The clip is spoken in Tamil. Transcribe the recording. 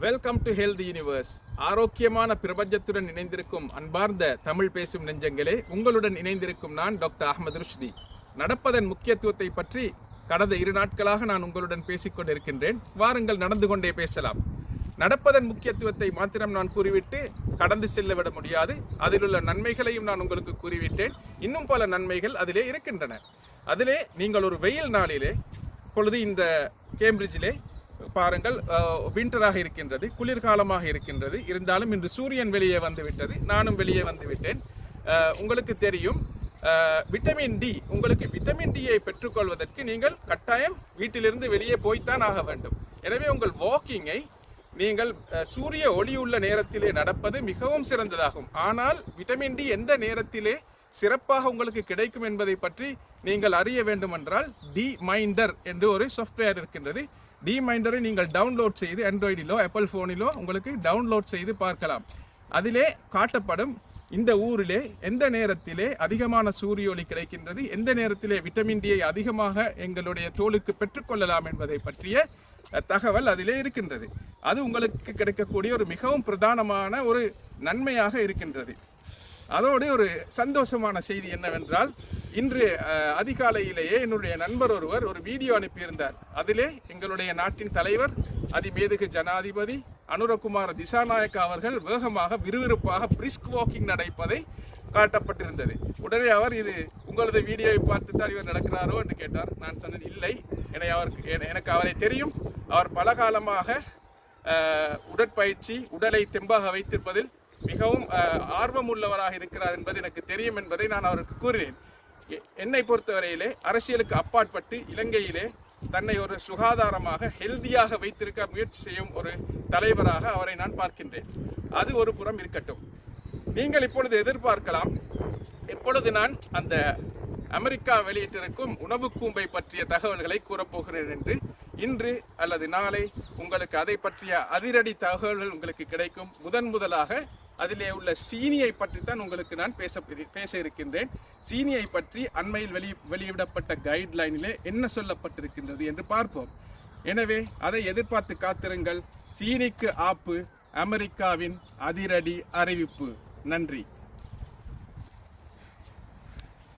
Welcome to health universe. ஆரோக்கியமான பிரபஞ்சத்துடன் இணைந்திருக்கும் அன்பார்ந்த தமிழ் பேசும் நெஞ்சங்களே, உங்களுடன் இணைந்திருக்கும் நான் டாக்டர் அஹமது ருஷ்டி. நடப்பதன் முக்கியத்துவத்தை பற்றி கடந்த 2 நாட்களாக நான் உங்களுடன் பேசிக்கொண்டிருக்கின்றேன். வாருங்கள், நடந்து கொண்டே பேசலாம். நடப்பதன் முக்கியத்துவத்தை மாத்திரம் நான் கூறிவிட்டு கடந்து செல்ல விட முடியாது. அதில் உள்ள நன்மைகளையும் நான் உங்களுக்கு கூறிவிட்டேன். இன்னும் பல நன்மைகள் அதிலே இருக்கின்றன. அதிலே நீங்கள் ஒரு வெயில் நாளிலே, பொழுது இந்த கேம்பிரிட்ஜிலே பாருங்கள், விண்டராக இருக்கின்றது, குளிர்காலமாக இருக்கின்றது. இருந்தாலும் இன்று சூரியன் வெளியே வந்துவிட்டது, நானும் வெளியே வந்துவிட்டேன். உங்களுக்கு தெரியும், விட்டமின் டி, உங்களுக்கு விட்டமின் டியை பெற்றுக்கொள்வதற்கு நீங்கள் கட்டாயம் வீட்டிலிருந்து வெளியே போய்த்தான் ஆக வேண்டும். எனவே உங்கள் வாக்கிங்கை நீங்கள் சூரிய ஒளியுள்ள நேரத்திலே நடப்பது மிகவும் சிறந்ததாகும். ஆனால் விட்டமின் டி எந்த நேரத்திலே சிறப்பாக உங்களுக்கு கிடைக்கும் என்பதை பற்றி நீங்கள் அறிய வேண்டுமென்றால் டி மைண்டர் என்று ஒரு சாஃப்ட்வேர் இருக்கின்றது. டி மைண்டரை நீங்கள் டவுன்லோட் செய்து ஆண்ட்ராய்டிலோ ஆப்பிள் ஃபோனிலோ உங்களுக்கு டவுன்லோட் செய்து பார்க்கலாம். அதிலே காட்டப்படும் இந்த ஊரிலே எந்த நேரத்திலே அதிகமான சூரிய ஒளி கிடைக்கின்றது, எந்த நேரத்திலே விட்டமின் டியை அதிகமாக எங்களுடைய தோலுக்கு பெற்றுக்கொள்ளலாம் என்பதை பற்றிய தகவல் அதிலே இருக்கின்றது. அது உங்களுக்கு கிடைக்கக்கூடிய ஒரு மிகவும் பிரதானமான ஒரு நன்மையாக இருக்கின்றது. அதோடு ஒரு சந்தோஷமான செய்தி என்னவென்றால், இன்று அதிகாலையிலேயே என்னுடைய நண்பர் ஒருவர் ஒரு வீடியோ அனுப்பியிருந்தார். அதிலே எங்களுடைய நாட்டின் தலைவர் அதிமேதகு ஜனாதிபதி அனுரகுமார திசாநாயக்கா அவர்கள் வேகமாக விறுவிறுப்பாக பிரிஸ்க் வாக்கிங் நடப்பதை காட்டப்பட்டிருந்தது. உடனே அவர், இது உங்களது வீடியோவை பார்த்து தான் இவர் நடக்கிறாரோ என்று கேட்டார். நான் சொன்னேன், இல்லை, எனக்கு அவரை தெரியும். அவர் பல காலமாக உடற்பயிற்சி, உடலை தெம்பாக வைத்திருப்பதில் மிகவும் ஆர்வம் உள்ளவராக இருக்கிறார் என்பது எனக்கு தெரியும் என்பதை நான் அவருக்கு கூறினேன். என்னை பொறுத்தவரையிலே அரசியலுக்கு அப்பாற்பட்டு இலங்கையிலே தன்னை ஒரு சுகாதாரமாக ஹெல்தியாக வைத்திருக்க முயற்சி செய்யும் ஒரு தலைவராக அவரை நான் பார்க்கின்றேன். அது ஒரு புறம் இருக்கட்டும். நீங்கள் இப்பொழுது எதிர்பார்க்கலாம், எப்பொழுது நான் அந்த அமெரிக்கா வெளியிட்டிருக்கும் உணவு கூம்பை பற்றிய தகவல்களை கூறப்போகிறேன் என்று. இன்று அல்லது நாளை உங்களுக்கு அதை பற்றிய அதிரடி தகவல்கள் உங்களுக்கு கிடைக்கும். முதலாக அதிலே உள்ள சீனியை பற்றி தான் உங்களுக்கு நான் பேச இருக்கின்றேன். சீனியை பற்றி அண்மையில் வெளியிடப்பட்ட கைட்லைனிலே என்ன சொல்லப்பட்டிருக்கின்றது என்று பார்ப்போம். எனவே அதை எதிர்பார்த்து காத்திருங்கள். சீனிக்கு ஆப்பு, அமெரிக்காவின் அதிரடி அறிவிப்பு. நன்றி.